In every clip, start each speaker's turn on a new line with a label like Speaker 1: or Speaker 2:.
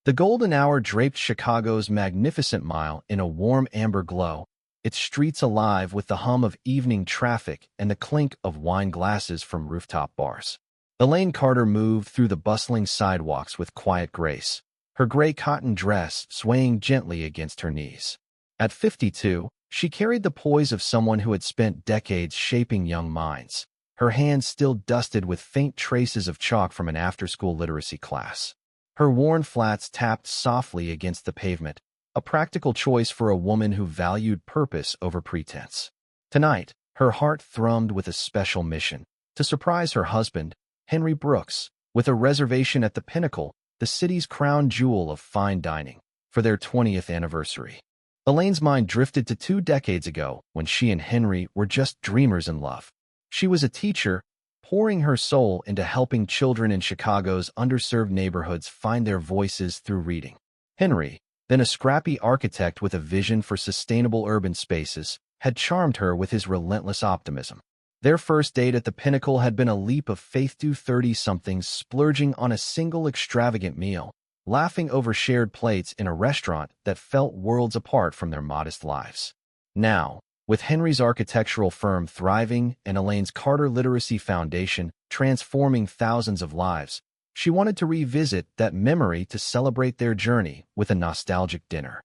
Speaker 1: The golden hour draped Chicago's magnificent mile in a warm amber glow, its streets alive with the hum of evening traffic and the clink of wine glasses from rooftop bars. Elaine Carter moved through the bustling sidewalks with quiet grace, her gray cotton dress swaying gently against her knees. At 52, she carried the poise of someone who had spent decades shaping young minds, her hands still dusted with faint traces of chalk from an after-school literacy class. Her worn flats tapped softly against the pavement, a practical choice for a woman who valued purpose over pretense. Tonight, her heart thrummed with a special mission, to surprise her husband, Henry Brooks, with a reservation at the Pinnacle, the city's crown jewel of fine dining, for their 20th anniversary. Elaine's mind drifted to 2 decades ago when she and Henry were just dreamers in love. She was a teacher, pouring her soul into helping children in Chicago's underserved neighborhoods find their voices through reading. Henry, then a scrappy architect with a vision for sustainable urban spaces, had charmed her with his relentless optimism. Their first date at the Pinnacle had been a leap of faith. 30-somethings splurging on a single extravagant meal, laughing over shared plates in a restaurant that felt worlds apart from their modest lives. Now, with Henry's architectural firm thriving and Elaine's Carter Literacy Foundation transforming thousands of lives, she wanted to revisit that memory to celebrate their journey with a nostalgic dinner.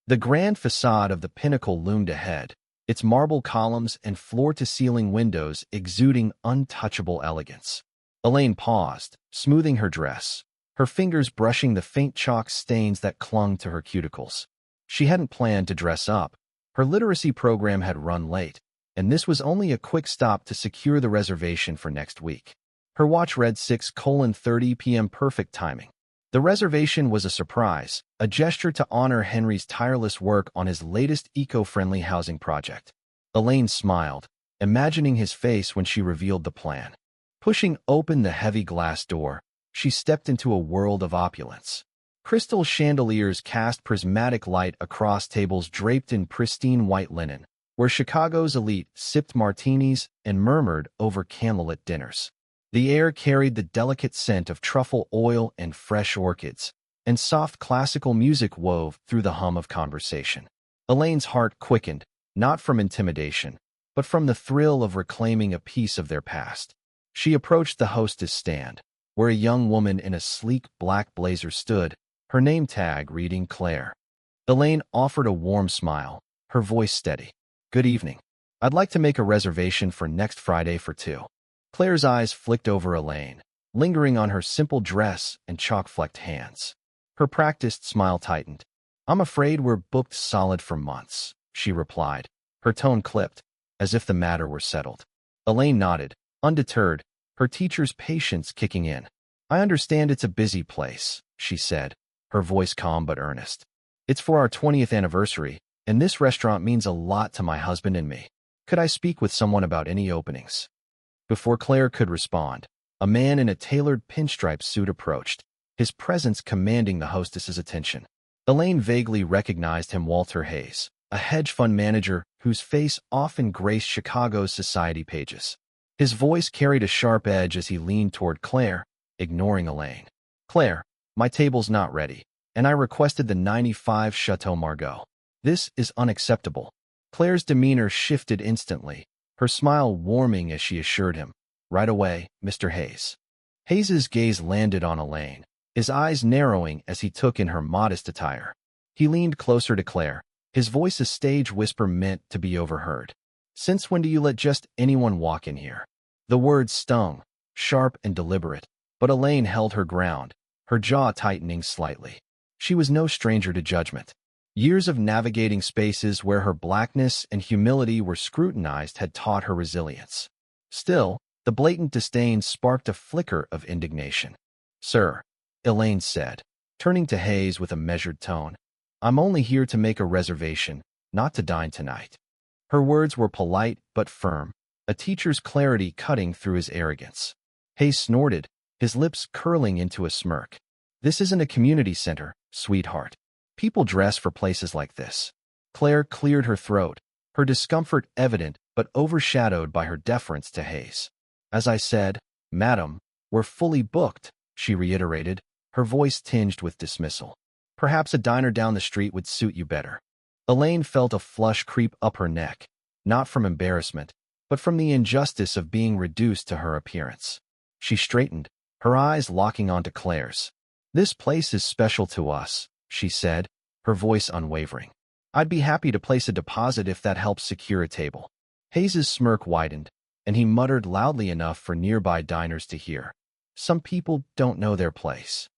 Speaker 1: The grand facade of the Pinnacle loomed ahead, its marble columns and floor-to-ceiling windows exuding untouchable elegance. Elaine paused, smoothing her dress, her fingers brushing the faint chalk stains that clung to her cuticles. She hadn't planned to dress up. Her literacy program had run late, and this was only a quick stop to secure the reservation for next week. Her watch read 6:30 p.m. perfect timing. The reservation was a surprise, a gesture to honor Henry's tireless work on his latest eco-friendly housing project. Elaine smiled, imagining his face when she revealed the plan. Pushing open the heavy glass door, she stepped into a world of opulence. Crystal chandeliers cast prismatic light across tables draped in pristine white linen, where Chicago's elite sipped martinis and murmured over candlelit dinners. The air carried the delicate scent of truffle oil and fresh orchids, and soft classical music wove through the hum of conversation. Elaine's heart quickened, not from intimidation, but from the thrill of reclaiming a piece of their past. She approached the hostess stand, where a young woman in a sleek black blazer stood, her name tag reading Claire. Elaine offered a warm smile, her voice steady. "Good evening. I'd like to make a reservation for next Friday for 2. Claire's eyes flicked over Elaine, lingering on her simple dress and chalk-flecked hands. Her practiced smile tightened. "I'm afraid we're booked solid for months," she replied, her tone clipped, as if the matter were settled. Elaine nodded, undeterred, her teacher's patience kicking in. "I understand it's a busy place," she said, her voice calm but earnest. "It's for our 20th anniversary, and this restaurant means a lot to my husband and me. Could I speak with someone about any openings?" Before Claire could respond, a man in a tailored pinstripe suit approached, his presence commanding the hostess's attention. Elaine vaguely recognized him. Walter Hayes, a hedge fund manager whose face often graced Chicago's society pages. His voice carried a sharp edge as he leaned toward Claire, ignoring Elaine. "Claire, my table's not ready, and I requested the 95 Chateau Margaux. This is unacceptable." Claire's demeanor shifted instantly, her smile warming as she assured him, "Right away, Mr. Hayes." Hayes's gaze landed on Elaine, his eyes narrowing as he took in her modest attire. He leaned closer to Claire, his voice a stage whisper meant to be overheard. "Since when do you let just anyone walk in here?" The words stung, sharp and deliberate, but Elaine held her ground, her jaw tightening slightly. She was no stranger to judgment. Years of navigating spaces where her blackness and humility were scrutinized had taught her resilience. Still, the blatant disdain sparked a flicker of indignation. "Sir," Elaine said, turning to Hayes with a measured tone, "I'm only here to make a reservation, not to dine tonight." Her words were polite but firm, a teacher's clarity cutting through his arrogance. Hayes snorted, his lips curling into a smirk. "This isn't a community center, sweetheart. People dress for places like this." Claire cleared her throat, her discomfort evident but overshadowed by her deference to Hayes. "As I said, madam, we're fully booked," she reiterated, her voice tinged with dismissal. Perhaps a diner down the street would suit you better. Elaine felt a flush creep up her neck, not from embarrassment, but from the injustice of being reduced to her appearance. She straightened, her eyes locking onto Claire's. "This place is special to us," she said, her voice unwavering. "I'd be happy to place a deposit if that helps secure a table." Hayes's smirk widened, and he muttered loudly enough for nearby diners to hear. "Some people don't know their place."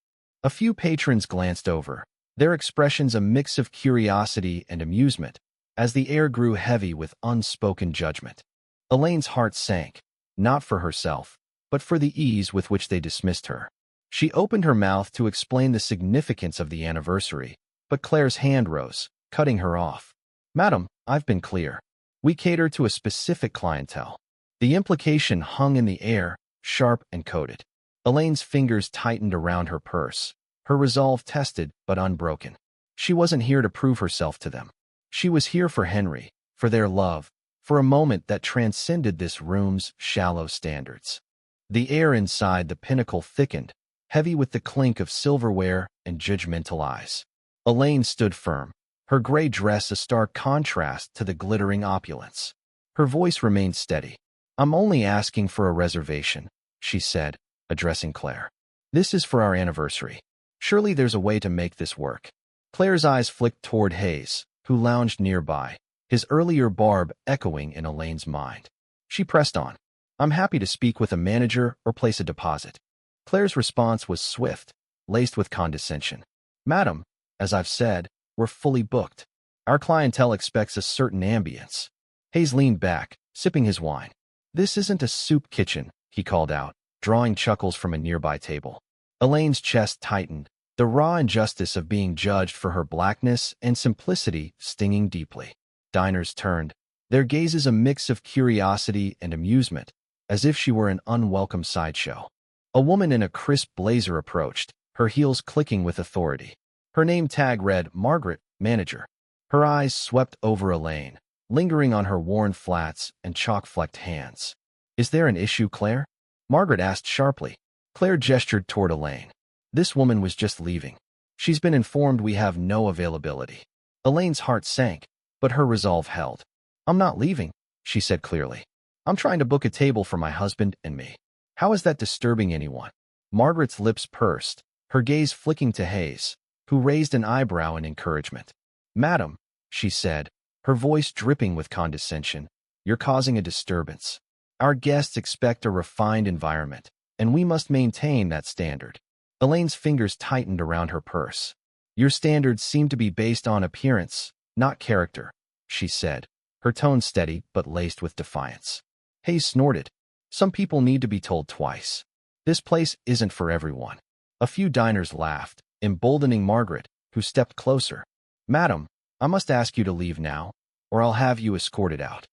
Speaker 1: A few patrons glanced over, their expressions a mix of curiosity and amusement, as the air grew heavy with unspoken judgment. Elaine's heart sank, not for herself, but for the ease with which they dismissed her. She opened her mouth to explain the significance of the anniversary, but Claire's hand rose, cutting her off. "Madam, I've been clear. We cater to a specific clientele." The implication hung in the air, sharp and coded. Elaine's fingers tightened around her purse, her resolve tested but unbroken. She wasn't here to prove herself to them. She was here for Henry, for their love, for a moment that transcended this room's shallow standards. The air inside the pinnacle thickened, heavy with the clink of silverware and judgmental eyes. Elaine stood firm, her gray dress a stark contrast to the glittering opulence. Her voice remained steady. "I'm only asking for a reservation," she said, addressing Claire. "This is for our anniversary. Surely there's a way to make this work." Claire's eyes flicked toward Hayes, who lounged nearby, his earlier barb echoing in Elaine's mind. She pressed on. "I'm happy to speak with a manager or place a deposit." Claire's response was swift, laced with condescension. "Madam, as I've said, we're fully booked. Our clientele expects a certain ambience." Hayes leaned back, sipping his wine. "This isn't a soup kitchen," he called out, drawing chuckles from a nearby table. Elaine's chest tightened, the raw injustice of being judged for her blackness and simplicity stinging deeply. Diners turned, their gazes a mix of curiosity and amusement, as if she were an unwelcome sideshow. A woman in a crisp blazer approached, her heels clicking with authority. Her name tag read, "Margaret, Manager." Her eyes swept over Elaine, lingering on her worn flats and chalk-flecked hands. "Is there an issue, Claire?" Margaret asked sharply. Claire gestured toward Elaine. "This woman was just leaving. She's been informed we have no availability." Elaine's heart sank, but her resolve held. "I'm not leaving," she said clearly. "I'm trying to book a table for my husband and me. How is that disturbing anyone?" Margaret's lips pursed, her gaze flicking to Hayes, who raised an eyebrow in encouragement. "Madam," she said, her voice dripping with condescension, "you're causing a disturbance. Our guests expect a refined environment, and we must maintain that standard." Elaine's fingers tightened around her purse. "Your standards seem to be based on appearance, not character," she said, her tone steady but laced with defiance. Hayes snorted. "Some people need to be told twice. This place isn't for everyone." A few diners laughed, emboldening Margaret, who stepped closer. "Madam, I must ask you to leave now, or I'll have you escorted out."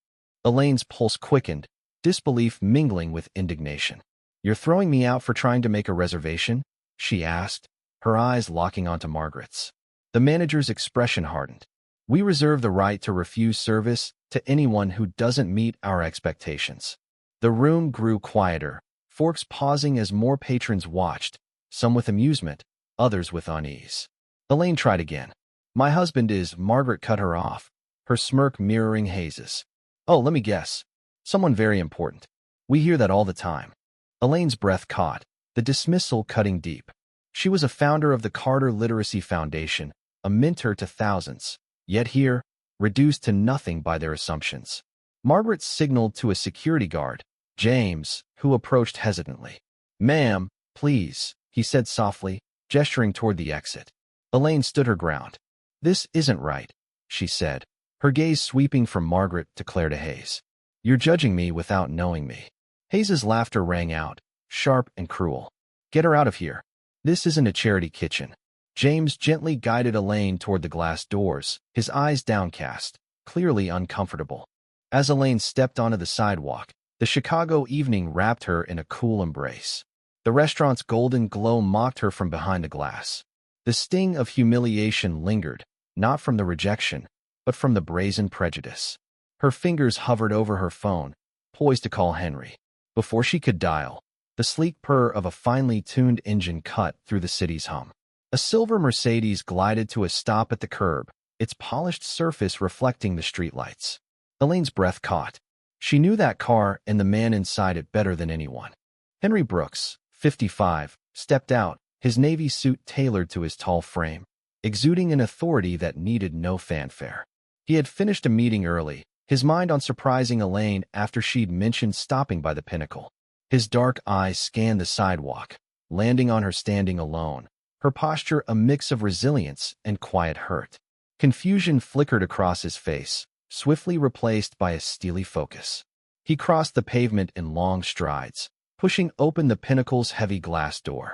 Speaker 1: Elaine's pulse quickened, disbelief mingling with indignation. "You're throwing me out for trying to make a reservation?" she asked, her eyes locking onto Margaret's. The manager's expression hardened. "We reserve the right to refuse service to anyone who doesn't meet our expectations." The room grew quieter, forks pausing as more patrons watched, some with amusement, others with unease. Elaine tried again. "My husband is—" Margaret cut her off, her smirk mirroring Hayes's. "Oh, let me guess. Someone very important. We hear that all the time." Elaine's breath caught, the dismissal cutting deep. She was a founder of the Carter Literacy Foundation, a mentor to thousands, yet here, reduced to nothing by their assumptions. Margaret signaled to a security guard, James, who approached hesitantly. "Ma'am, please," he said softly, gesturing toward the exit. Elaine stood her ground. "This isn't right," she said, her gaze sweeping from Margaret to Claire to Hayes. "You're judging me without knowing me." Hayes's laughter rang out, sharp and cruel. "Get her out of here. This isn't a charity kitchen." James gently guided Elaine toward the glass doors, his eyes downcast, clearly uncomfortable. As Elaine stepped onto the sidewalk, the Chicago evening wrapped her in a cool embrace. The restaurant's golden glow mocked her from behind the glass. The sting of humiliation lingered, not from the rejection, but from the brazen prejudice. Her fingers hovered over her phone, poised to call Henry. Before she could dial, the sleek purr of a finely tuned engine cut through the city's hum. A silver Mercedes glided to a stop at the curb, its polished surface reflecting the streetlights. Elaine's breath caught. She knew that car and the man inside it better than anyone. Henry Brooks, 55, stepped out, his navy suit tailored to his tall frame, exuding an authority that needed no fanfare. He had finished a meeting early, his mind on surprising Elaine after she'd mentioned stopping by the Pinnacle. His dark eyes scanned the sidewalk, landing on her standing alone, her posture a mix of resilience and quiet hurt. Confusion flickered across his face, swiftly replaced by a steely focus. He crossed the pavement in long strides, pushing open the Pinnacle's heavy glass door.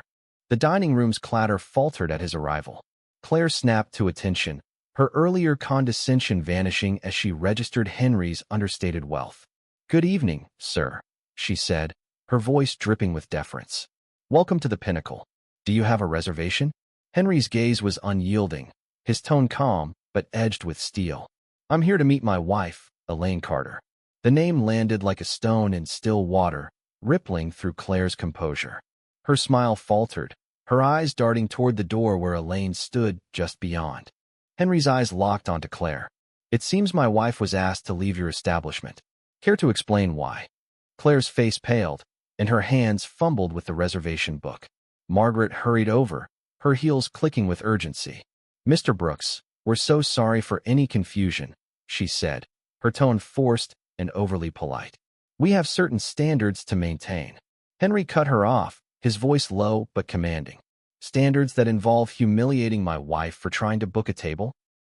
Speaker 1: The dining room's clatter faltered at his arrival. Claire snapped to attention, her earlier condescension vanishing as she registered Henry's understated wealth. "Good evening, sir," she said, her voice dripping with deference. "Welcome to the Pinnacle. Do you have a reservation?" Henry's gaze was unyielding, his tone calm but edged with steel. "I'm here to meet my wife, Elaine Carter." The name landed like a stone in still water, rippling through Claire's composure. Her smile faltered, her eyes darting toward the door where Elaine stood just beyond. Henry's eyes locked onto Claire. "It seems my wife was asked to leave your establishment. Care to explain why?" Claire's face paled, and her hands fumbled with the reservation book. Margaret hurried over, her heels clicking with urgency. "Mr. Brooks, we're so sorry for any confusion," she said, her tone forced and overly polite. "We have certain standards to maintain." Henry cut her off, his voice low but commanding. "Standards that involve humiliating my wife for trying to book a table?"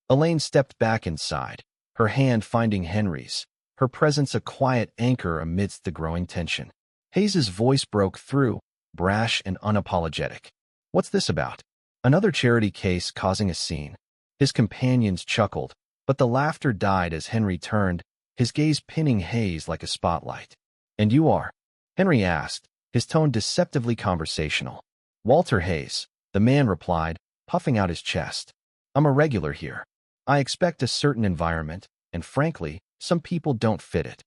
Speaker 1: Elaine stepped back inside, her hand finding Henry's, her presence a quiet anchor amidst the growing tension. Hayes's voice broke through, brash and unapologetic. "What's this about? Another charity case causing a scene?" His companions chuckled, but the laughter died as Henry turned, his gaze pinning Hayes like a spotlight. "And you are?" Henry asked, his tone deceptively conversational. "Walter Hayes," the man replied, puffing out his chest. "I'm a regular here. I expect a certain environment, and frankly, some people don't fit it."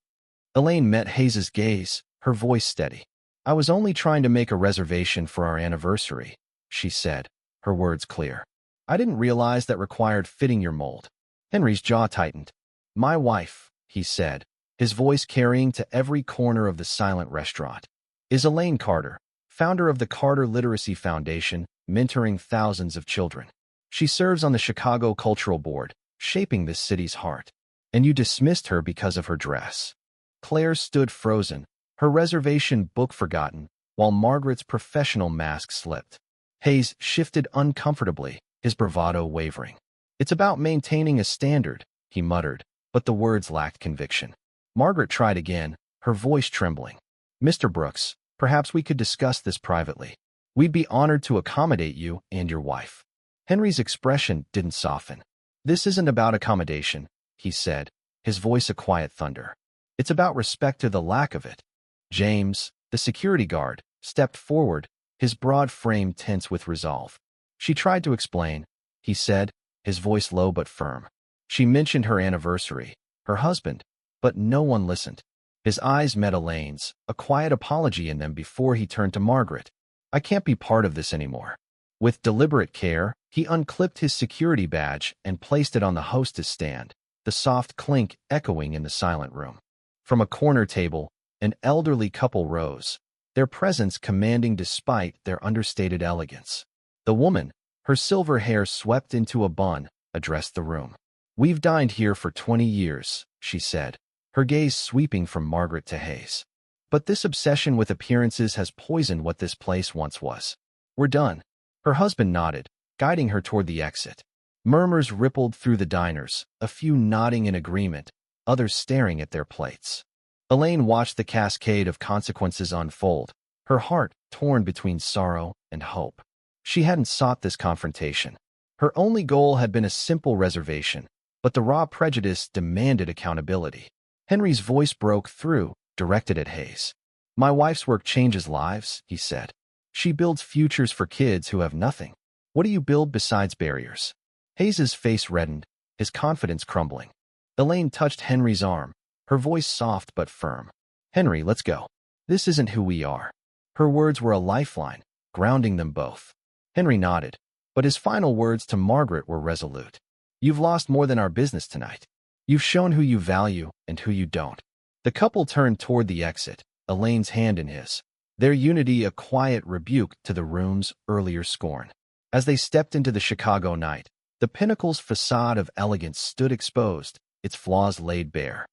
Speaker 1: Elaine met Hayes's gaze, her voice steady. "I was only trying to make a reservation for our anniversary," she said, her words clear. "I didn't realize that required fitting your mold." Henry's jaw tightened. "My wife," he said, his voice carrying to every corner of the silent restaurant, "is Elaine Carter, founder of the Carter Literacy Foundation, mentoring thousands of children. She serves on the Chicago Cultural Board, shaping this city's heart. And you dismissed her because of her dress." Claire stood frozen, her reservation book forgotten, while Margaret's professional mask slipped. Hayes shifted uncomfortably, his bravado wavering. "It's about maintaining a standard," he muttered, but the words lacked conviction. Margaret tried again, her voice trembling. "Mr. Brooks, perhaps we could discuss this privately. We'd be honored to accommodate you and your wife." Henry's expression didn't soften. "This isn't about accommodation," he said, his voice a quiet thunder. "It's about respect to the lack of it." James, the security guard, stepped forward, his broad frame tense with resolve. "She tried to explain," he said, his voice low but firm. "She mentioned her anniversary, her husband, but no one listened." His eyes met Elaine's, a quiet apology in them before he turned to Margaret. "I can't be part of this anymore." With deliberate care, he unclipped his security badge and placed it on the hostess stand, the soft clink echoing in the silent room. From a corner table, an elderly couple rose, their presence commanding despite their understated elegance. The woman, her silver hair swept into a bun, addressed the room. "We've dined here for 20 years, she said, her gaze sweeping from Margaret to Hayes. "But this obsession with appearances has poisoned what this place once was. We're done." Her husband nodded, guiding her toward the exit. Murmurs rippled through the diners, a few nodding in agreement, others staring at their plates. Elaine watched the cascade of consequences unfold, her heart torn between sorrow and hope. She hadn't sought this confrontation. Her only goal had been a simple reservation, but the raw prejudice demanded accountability. Henry's voice broke through, directed at Hayes. "My wife's work changes lives," he said. "She builds futures for kids who have nothing. What do you build besides barriers?" Hayes's face reddened, his confidence crumbling. Elaine touched Henry's arm, her voice soft but firm. "Henry, let's go. This isn't who we are." Her words were a lifeline, grounding them both. Henry nodded. But his final words to Margaret were resolute. "You've lost more than our business tonight. You've shown who you value and who you don't." The couple turned toward the exit, Elaine's hand in his, their unity a quiet rebuke to the room's earlier scorn. As they stepped into the Chicago night, the Pinnacle's facade of elegance stood exposed, its flaws laid bare.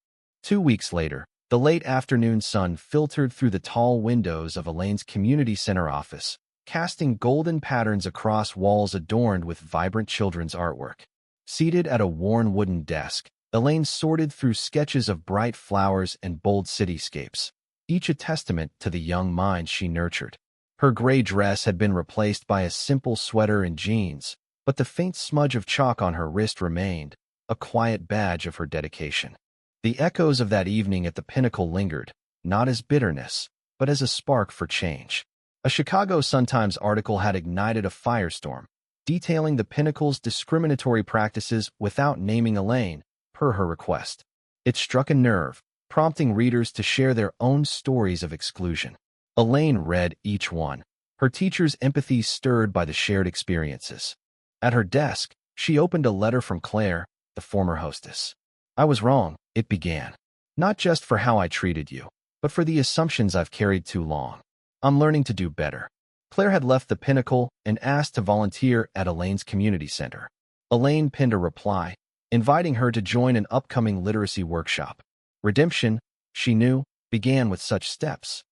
Speaker 1: 2 weeks later, the late afternoon sun filtered through the tall windows of Elaine's community center office, casting golden patterns across walls adorned with vibrant children's artwork. Seated at a worn wooden desk, Elaine sorted through sketches of bright flowers and bold cityscapes, each a testament to the young mind she nurtured. Her gray dress had been replaced by a simple sweater and jeans, but the faint smudge of chalk on her wrist remained, a quiet badge of her dedication. The echoes of that evening at the Pinnacle lingered, not as bitterness, but as a spark for change. A Chicago Sun-Times article had ignited a firestorm, detailing the Pinnacle's discriminatory practices without naming Elaine, per her request. It struck a nerve, prompting readers to share their own stories of exclusion. Elaine read each one, her teacher's empathy stirred by the shared experiences. At her desk, she opened a letter from Claire, the former hostess. "I was wrong," it began. "Not just for how I treated you, but for the assumptions I've carried too long. I'm learning to do better." Claire had left the Pinnacle and asked to volunteer at Elaine's community center. Elaine penned a reply, inviting her to join an upcoming literacy workshop. Redemption, she knew, began with such steps.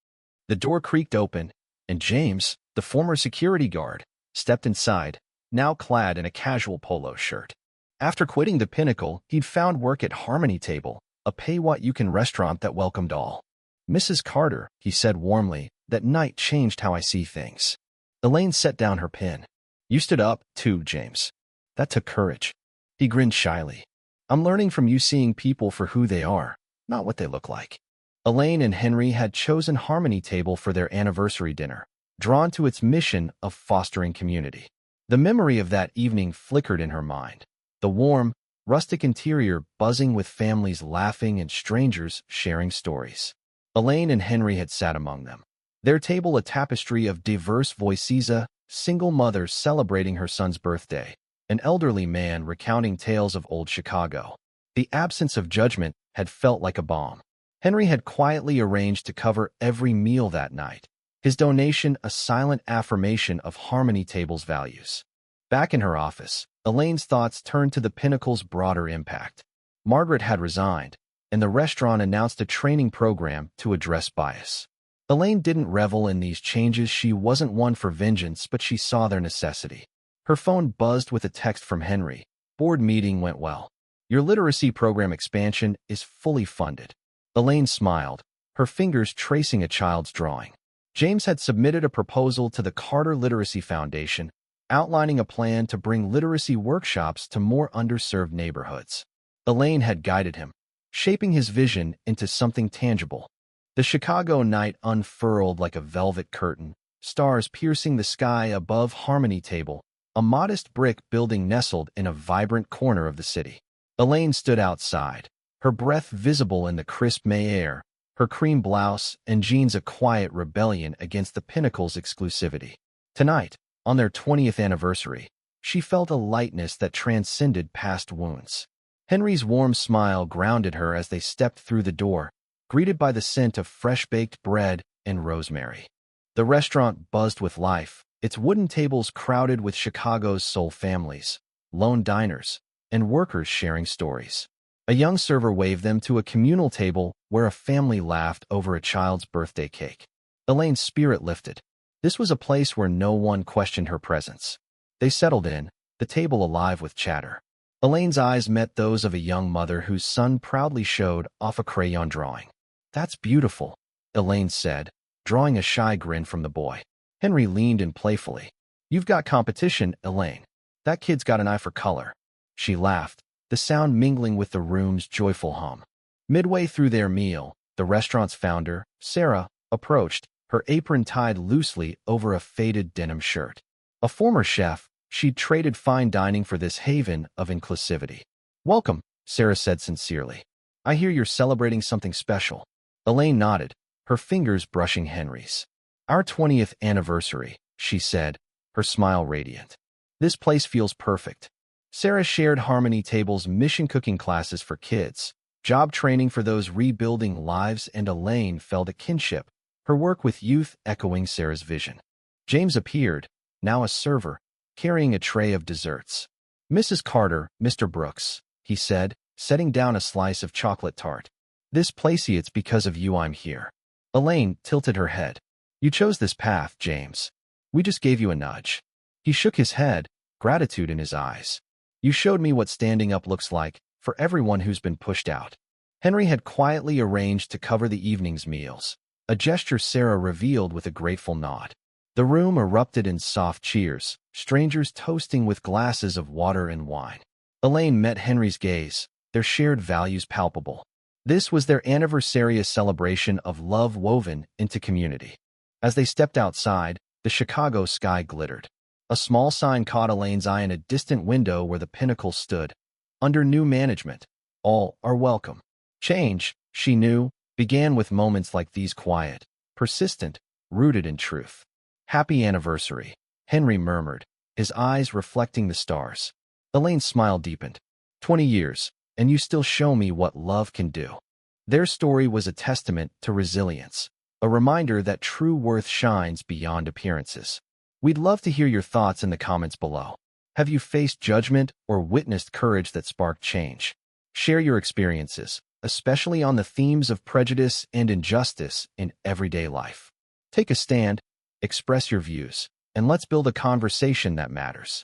Speaker 1: The door creaked open, and James, the former security guard, stepped inside, now clad in a casual polo shirt. After quitting the Pinnacle, he'd found work at Harmony Table, a pay-what-you-can restaurant that welcomed all. "Mrs. Carter," he said warmly, "that night changed how I see things." Elaine set down her pen. "You stood up, too, James. That took courage." He grinned shyly. "I'm learning from you seeing people for who they are, not what they look like." Elaine and Henry had chosen Harmony Table for their anniversary dinner, drawn to its mission of fostering community. The memory of that evening flickered in her mind, the warm, rustic interior buzzing with families laughing and strangers sharing stories. Elaine and Henry had sat among them, their table a tapestry of diverse voices, a single mother celebrating her son's birthday, an elderly man recounting tales of old Chicago. The absence of judgment had felt like a balm. Henry had quietly arranged to cover every meal that night, his donation a silent affirmation of Harmony Table's values. Back in her office, Elaine's thoughts turned to the Pinnacle's broader impact. Margaret had resigned, and the restaurant announced a training program to address bias. Elaine didn't revel in these changes. She wasn't one for vengeance, but she saw their necessity. Her phone buzzed with a text from Henry. "Board meeting went well. Your literacy program expansion is fully funded." Elaine smiled, her fingers tracing a child's drawing. James had submitted a proposal to the Carter Literacy Foundation, outlining a plan to bring literacy workshops to more underserved neighborhoods. Elaine had guided him, shaping his vision into something tangible. The Chicago night unfurled like a velvet curtain, stars piercing the sky above Harmony Table, a modest brick building nestled in a vibrant corner of the city. Elaine stood outside, her breath visible in the crisp May air, her cream blouse and jeans a quiet rebellion against the Pinnacle's exclusivity. Tonight, on their 20th anniversary, she felt a lightness that transcended past wounds. Henry's warm smile grounded her as they stepped through the door, greeted by the scent of fresh-baked bread and rosemary. The restaurant buzzed with life, its wooden tables crowded with Chicago's soul families, lone diners, and workers sharing stories. A young server waved them to a communal table where a family laughed over a child's birthday cake. Elaine's spirit lifted. This was a place where no one questioned her presence. They settled in, the table alive with chatter. Elaine's eyes met those of a young mother whose son proudly showed off a crayon drawing. "That's beautiful," Elaine said, drawing a shy grin from the boy. Henry leaned in playfully. "You've got competition, Elaine. That kid's got an eye for color." She laughed, the sound mingling with the room's joyful hum. Midway through their meal, the restaurant's founder, Sarah, approached, her apron tied loosely over a faded denim shirt. A former chef, she'd traded fine dining for this haven of inclusivity. "Welcome," Sarah said sincerely. "I hear you're celebrating something special." Elaine nodded, her fingers brushing Henry's. "Our 20th anniversary," she said, her smile radiant. This place feels perfect. Sarah shared Harmony Table's mission cooking classes for kids, job training for those rebuilding lives, and Elaine felt a kinship, her work with youth echoing Sarah's vision. James appeared, now a server, carrying a tray of desserts. "Mrs. Carter, Mr. Brooks," he said, setting down a slice of chocolate tart. "This placey, it's because of you I'm here." Elaine tilted her head. "You chose this path, James. We just gave you a nudge." He shook his head, gratitude in his eyes. "You showed me what standing up looks like for everyone who's been pushed out." Henry had quietly arranged to cover the evening's meals, a gesture Sarah revealed with a grateful nod. The room erupted in soft cheers, strangers toasting with glasses of water and wine. Elaine met Henry's gaze, their shared values palpable. This was their anniversary, a celebration of love woven into community. As they stepped outside, the Chicago sky glittered. A small sign caught Elaine's eye in a distant window where the Pinnacle stood. "Under new management, all are welcome." Change, she knew, began with moments like these, quiet, persistent, rooted in truth. "Happy anniversary," Henry murmured, his eyes reflecting the stars. Elaine's smile deepened. 20 years, and you still show me what love can do." Their story was a testament to resilience, a reminder that true worth shines beyond appearances. We'd love to hear your thoughts in the comments below. Have you faced judgment or witnessed courage that sparked change? Share your experiences, especially on the themes of prejudice and injustice in everyday life. Take a stand, express your views, and let's build a conversation that matters.